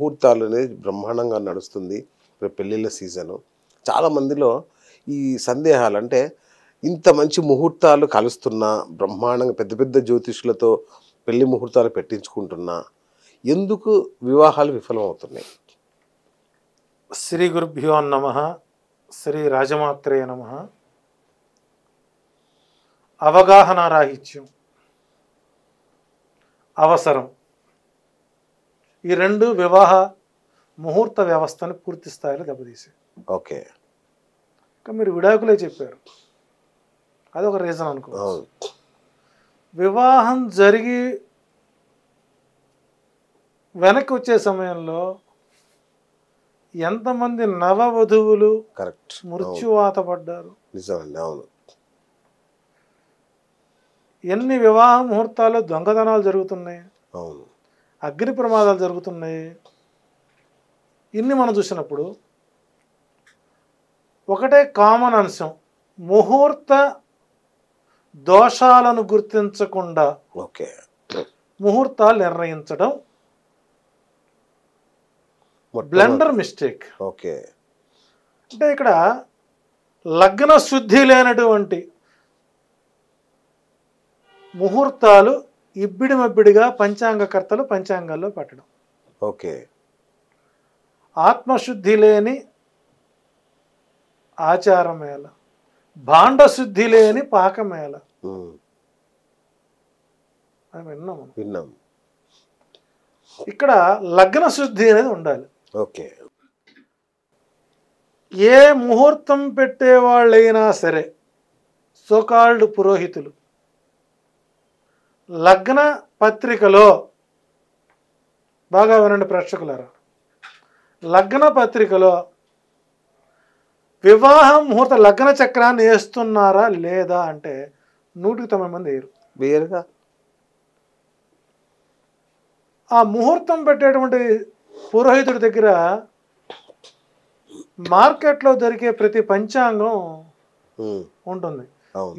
ముహూర్తాలు అనేది బ్రహ్మాండంగా నడుస్తుంది. ఇప్పుడు పెళ్ళిళ్ళ సీజను. చాలా మందిలో ఈ సందేహాలు అంటే ఇంత మంచి ముహూర్తాలు కలుస్తున్నా, బ్రహ్మాండంగా పెద్ద పెద్ద జ్యోతిష్యులతో పెళ్లి ముహూర్తాలు పెట్టించుకుంటున్నా, ఎందుకు వివాహాలు విఫలమవుతున్నాయి? శ్రీ గురుభ్యో నమః. శ్రీ రాజమాత్రే నమః. అవగాహన రాహిత్యం, అవసరం, ఈ రెండు వివాహ ముహూర్త వ్యవస్థను పూర్తి స్థాయిలో దెబ్బతీసాయి. ఓకే. ఇంకా మీరు విడాకులే చెప్పారు, అదొక రీజన్ అనుకోవచ్చు. వివాహం జరిగి వెనక్కి వచ్చే సమయంలో ఎంతమంది నవవధువులు కరెక్ట్ మృత్యువాత పడ్డారు. నిజమండి. అవును. ఎన్ని వివాహ ముహూర్తాల్లో దొంగతనాలు జరుగుతున్నాయి, అవును. అగ్ని ప్రమాదాలు జరుగుతున్నాయి. ఇన్ని మనం చూసినప్పుడు ఒకటే కామన్ అంశం, ముహూర్త దోషాలను గుర్తించకుండా ఓకే ముహూర్తాలు నిర్ణయించడం బ్లండర్ మిస్టేక్. ఓకే. అంటే ఇక్కడ లగ్న శుద్ధి లేనటువంటి ముహూర్తాలు ఇబ్బిడిమబ్బిడిగా పంచాంగకర్తలు పంచాంగాల్లో పెట్టడం, ఓకే. ఆత్మశుద్ధి లేని ఆచారమేళ, భాండశుద్ధి లేని పాకమేళ అని విన్నాం. ఇక్కడ లగ్న శుద్ధి అనేది ఉండాలి. ఓకే. ఏ ముహూర్తం పెట్టేవాళ్ళైనా సరే, సోకాల్డ్ పురోహితులు లగ్న పత్రికలో, బాగా వినండి ప్రేక్షకులారా, లగ్న పత్రికలో వివాహ ముహూర్త లగ్న చక్రాన్ని వేస్తున్నారా లేదా అంటే 100% మంది వేయరు. వేరుగా ఆ ముహూర్తం పెట్టేటువంటి పురోహితుడి దగ్గర మార్కెట్లో దొరికే ప్రతి పంచాంగం ఉంటుంది.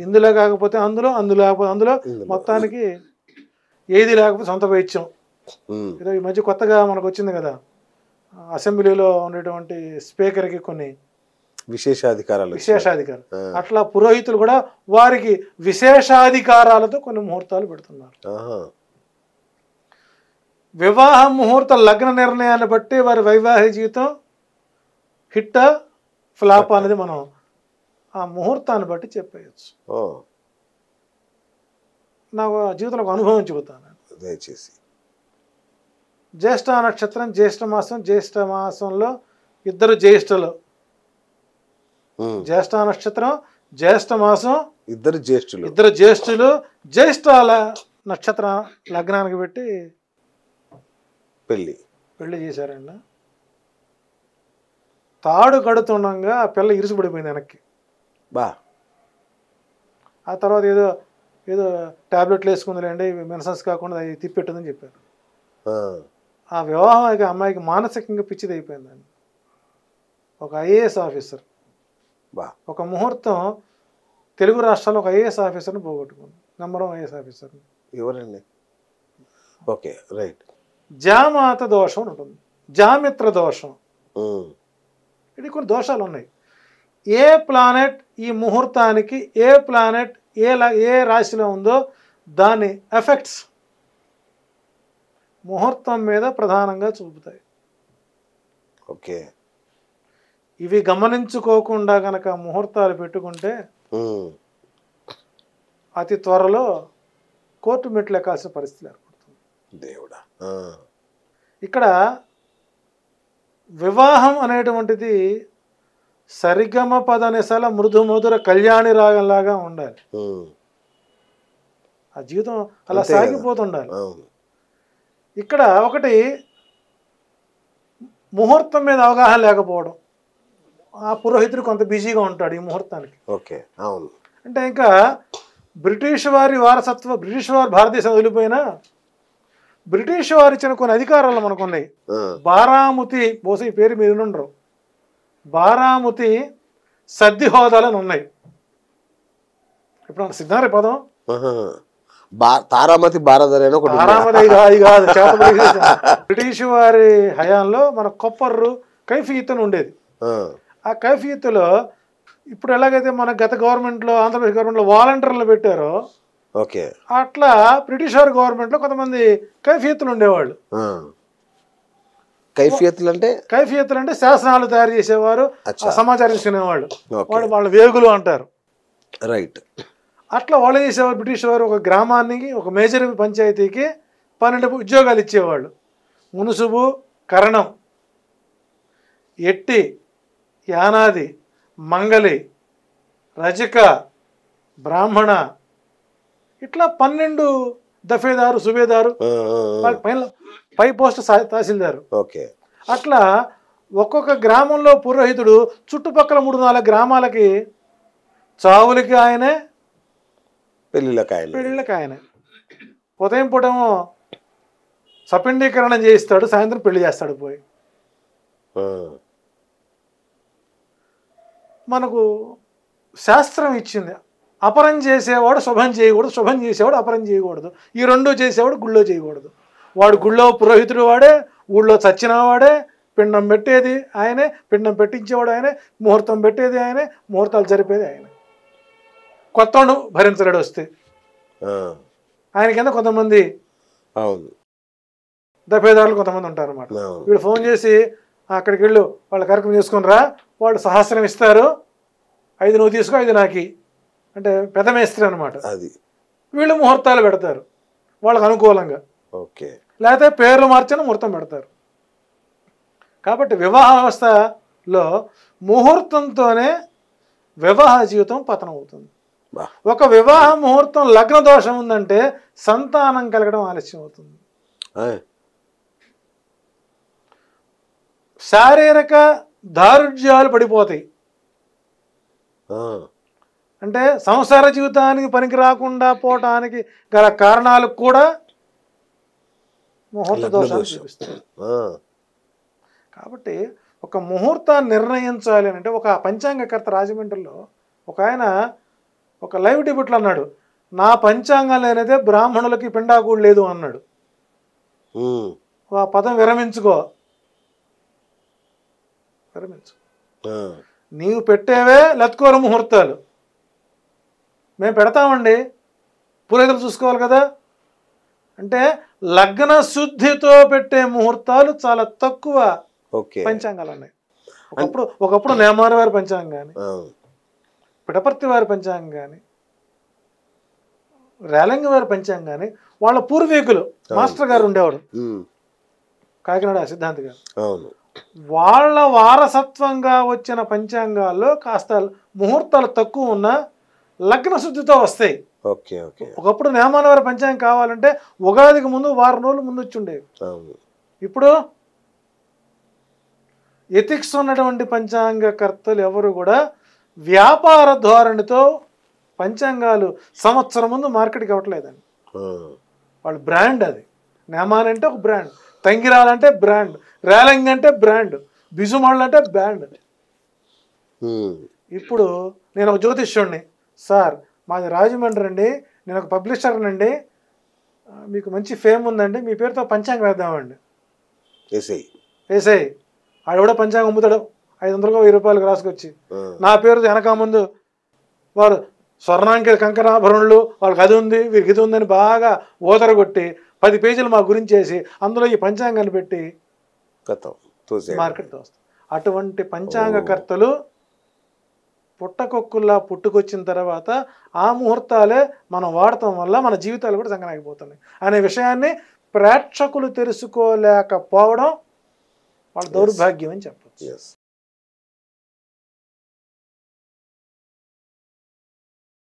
ఇందులో కాకపోతే అందులో, అందులో కాకపోతే అందులో, మొత్తానికి ఏది లేకపోతే సొంత వైద్యం. ఏదో ఈ మధ్య కొత్తగా మనకు వచ్చింది కదా, అసెంబ్లీలో ఉండేటువంటి స్పీకర్కి కొన్ని విశేషాధికారాలు. అట్లా పురోహితులు కూడా వారికి విశేషాధికారాలతో కొన్ని ముహూర్తాలు పెడుతున్నారు. వివాహ ముహూర్త లగ్న నిర్ణయాన్ని బట్టి వారి వైవాహిక జీవితం హిట్ ఫ్లాప్ అనేది మనం ఆ ముహూర్తాన్ని బట్టి చెప్పేయచ్చు. నాకు జీవితంలో ఒక అనుభవం చెబుతాను దయచేసి. జ్యేష్ఠ నక్షత్రం, జ్యేష్ఠ మాసంలో ఇద్దరు జ్యేష్ఠులు, జ్యేష్ఠ నక్షత్రం, జ్యేష్ఠ మాసం, ఇద్దరు జ్యేష్ఠులు జ్యేష్ఠాల నక్షత్ర లగ్నానికి పెట్టి పెళ్లి చేశారండి. తాడు కడుతుండగా ఆ పిల్ల ఇరుసుపడిపోయింది వెనక్కి. ఆ తర్వాత ఏదో టాబ్లెట్లు వేసుకుందిలేండి, మెన్సెన్స్ కాకుండా అది తిప్పెట్టుందని చెప్పారు. ఆ వివాహం అమ్మాయికి మానసికంగా పిచ్చిది అయిపోయిందండి. ఒక ఐఏఎస్ ఆఫీసర్, ఒక ముహూర్తం తెలుగు రాష్ట్రాల్లో ఒక ఐఏఎస్ ఆఫీసర్ని పోగొట్టుకుంది. నెంబర్ 1 ఐఏఎస్ ఆఫీసర్ని. ఎవరండి? Okay, right. జామాత దోషం ఉంటుంది, జామిత్ర దోషం. ఇది కొన్ని దోషాలు ఉన్నాయి. ఏ ప్లానెట్ ఈ ముహూర్తానికి, ఏ ప్లానెట్ ఏ రాశిలో ఉందో దాని ఎఫెక్ట్స్ ముహూర్తం మీద ప్రధానంగా చూపుతాయి. ఓకే. ఇవి గమనించుకోకుండా కనుక ముహూర్తాలు పెట్టుకుంటే అతి త్వరలో కోర్టు మెట్లు ఎక్కాల్సిన పరిస్థితి ఏర్పడుతుంది. దేవుడా. ఇక్కడ వివాహం అనేటువంటిది సరిగమ పదనిసల మృదు మధుర కళ్యాణి రాగంలాగా ఉండాలి. ఆ జీవితం అలా సాగిపోతుండాలి. ఇక్కడ ఒకటి ముహూర్తం మీద అవగాహన లేకపోవడం. ఆ పురోహితుడు కొంత బిజీగా ఉంటాడు ఈ ముహూర్తానికి. ఓకే, అవును. అంటే ఇంకా బ్రిటిష్ వారి వారసత్వ, బ్రిటిష్ వారు భారతదేశం వదిలిపోయినా బ్రిటిష్ వారు ఇచ్చిన కొన్ని అధికారాలు మనకు ఉన్నాయి. బారాముతి, బహుశా ఈ పేరు మీరు ఉండరు, బారాముతి సద్ది హోదాలని ఉన్నాయి. ఇప్పుడు సిద్ధాంత పదం తారామతి భారత్ అని ఒకటి ఉంది. తారామతి అది కాదు, చేతబడి బ్రిటిష్ వారి హయాంలో మన కొప్పర్రు కైఫియత్ ఉండేది. ఆ కైఫియత్తులో ఇప్పుడు ఎలాగైతే మన గత గవర్నమెంట్లో ఆంధ్రప్రదేశ్ గవర్నమెంట్లో వాలంటీర్లు పెట్టారో ఓకే అట్లా బ్రిటిష్ వారి గవర్నమెంట్లో కొంతమంది కైఫియత్తులు ఉండేవాళ్ళు. కైఫియత్తులు అంటే శాసనాలు తయారు చేసేవారు, సమాచారం తీసుకునేవాళ్ళు, వాళ్ళ వేగులు అంటారు. రైట్. అట్లా వాళ్ళు చేసేవారు. బ్రిటిష్ వారు ఒక గ్రామానికి, ఒక మేజర్ పంచాయతీకి 12 ఉద్యోగాలు ఇచ్చేవాళ్ళు. మునుసుబు, కరణం, ఎట్టి, యానాది, మంగలి, రజక, బ్రాహ్మణ, ఇట్లా 12 దఫేదారు, సుబేదారు, పై పోస్ట్ తహసీల్దారు. ఓకే. అట్లా ఒక్కొక్క గ్రామంలో పురోహితుడు చుట్టుపక్కల 3-4 గ్రామాలకి చావులకి ఆయనే, పెళ్ళిళ్ళకి ఆయనే. ఉదయం పూటేమో సపిండీకరణం చేయిస్తాడు, సాయంత్రం పెళ్లి చేస్తాడు పోయి. మనకు శాస్త్రం ఇచ్చింది, అపరం చేసేవాడు శుభం చేయకూడదు, శుభం చేసేవాడు అపరం చేయకూడదు, ఈ రెండు చేసేవాడు గుళ్ళో చేయకూడదు. వాడు గుళ్ళో పురోహితుడు వాడే, ఊళ్ళో చచ్చిన వాడే, పిండం పెట్టేది ఆయనే, పిండం పెట్టించేవాడు ఆయనే, ముహూర్తం పెట్టేది ఆయనే, ముహూర్తాలు జరిపేది ఆయనే. కొత్తను భరించలేడు వస్తే ఆయన కింద కొంతమంది దఫేదారులు కొంతమంది ఉంటారు అన్నమాట. వీళ్ళు ఫోన్ చేసి అక్కడికి వెళ్ళు, వాళ్ళ కార్యక్రమం చేసుకుని రా, వాళ్ళు సహస్రం ఇస్తారు, 5 నువ్వు తీసుకో 5 నాకి అంటే పెద్ద మేస్త్రి అనమాట. వీళ్ళు ముహూర్తాలు పెడతారు వాళ్ళకు అనుకూలంగా, లేకపోతే పేర్లు మార్చిన ముహూర్తం పెడతారు. కాబట్టి వివాహ వ్యవస్థలో ముహూర్తంతోనే వివాహ జీవితం పతనం అవుతుంది. ఒక వివాహ ముహూర్తం లగ్న దోషం ఉందంటే సంతానం కలగడం ఆలస్యం అవుతుంది. శారీరక దారుఢ్యాలు పడిపోతాయి. అంటే సంసార జీవితానికి పనికి రాకుండా పోవటానికి గల కారణాలు కూడా ముహూర్త దోషాలు చూపిస్తాయి. కాబట్టి ఒక ముహూర్తాన్ని నిర్ణయించాలి అంటే ఒక పంచాంగకర్త రాజమండ్రిలో ఒక ఆయన ఒక లైవ్ డిబేట్లో అన్నాడు, నా పంచాంగం లేనిదే బ్రాహ్మణులకి పిండాకుడు లేదు అన్నాడు. ఆ పదం విరమించుకో, నీవు పెట్టేవే లత్కోర ముహూర్తాలు, మేము పెడతామండి, పురోహితులు చూసుకోవాలి కదా అంటే లగ్న శుద్ధితో పెట్టే ముహూర్తాలు చాలా తక్కువ పంచాంగాలు ఉన్నాయి. ఒకప్పుడు నేమారు వారి పంచాంగం కానీ, పిటపర్తి వారి పంచాంగం కానీ, రేలంగి వారి పంచాంగం కానీ, వాళ్ళ పూర్వీకులు మాస్టర్ గారు ఉండేవాడు కాకినాడ సిద్ధాంతి గారు, వాళ్ళ వారసత్వంగా వచ్చిన పంచాంగాల్లో కాస్త ముహూర్తాలు తక్కువ ఉన్న లగ్న శుద్ధితో వస్తాయి. ఒకప్పుడు నేమాన వారి పంచాంగం కావాలంటే ఉగాదికి ముందు వారం రోజులు ముందు వచ్చి ఉండేవి. ఇప్పుడు ఎథిక్స్ ఉన్నటువంటి పంచాంగకర్తలు ఎవరు కూడా వ్యాపార ధోరణితో పంచాంగాలు సంవత్సరం ముందు మార్కెట్కి ఇవ్వట్లేదండి. వాళ్ళు బ్రాండ్, అది నేమాన్ అంటే ఒక బ్రాండ్, తంగిరాలంటే బ్రాండ్, రేలంగి అంటే బ్రాండ్, బిజుమాళ్ళు అంటే బ్రాండ్. ఇప్పుడు నేను ఒక జ్యోతిష్యుడిని, సార్ మాది రాజమండ్రి అండి, నేను ఒక పబ్లిషర్నండి, మీకు మంచి ఫేమ్ ఉందండి, మీ పేరుతో పంచాంగం వేద్దామండి. వేసాయి ఆడెవడో పంచాంగం అమ్ముతాడు 500 1000 రూపాయలకు రాసుకొచ్చి, నా పేరు వెనక ముందు వారు స్వర్ణాంక కంకణాభరణులు, వాళ్ళకి అది ఉంది వీరికి ఇది ఉందని బాగా ఓదరగొట్టి 10 పేజీలు మా గురించి వేసి అందులో ఈ పంచాంగాన్ని పెట్టి మార్కెట్తో వస్తాం. అటువంటి పంచాంగకర్తలు పుట్టకొక్కుల్లా పుట్టుకొచ్చిన తర్వాత ఆ ముహూర్తాలే మనం వాడటం వల్ల మన జీవితాలు కూడా సంగనాగిపోతున్నాయి అనే విషయాన్ని ప్రేక్షకులు తెలుసుకోలేకపోవడం వాళ్ళ దౌర్భాగ్యం అని చెప్పచ్చు.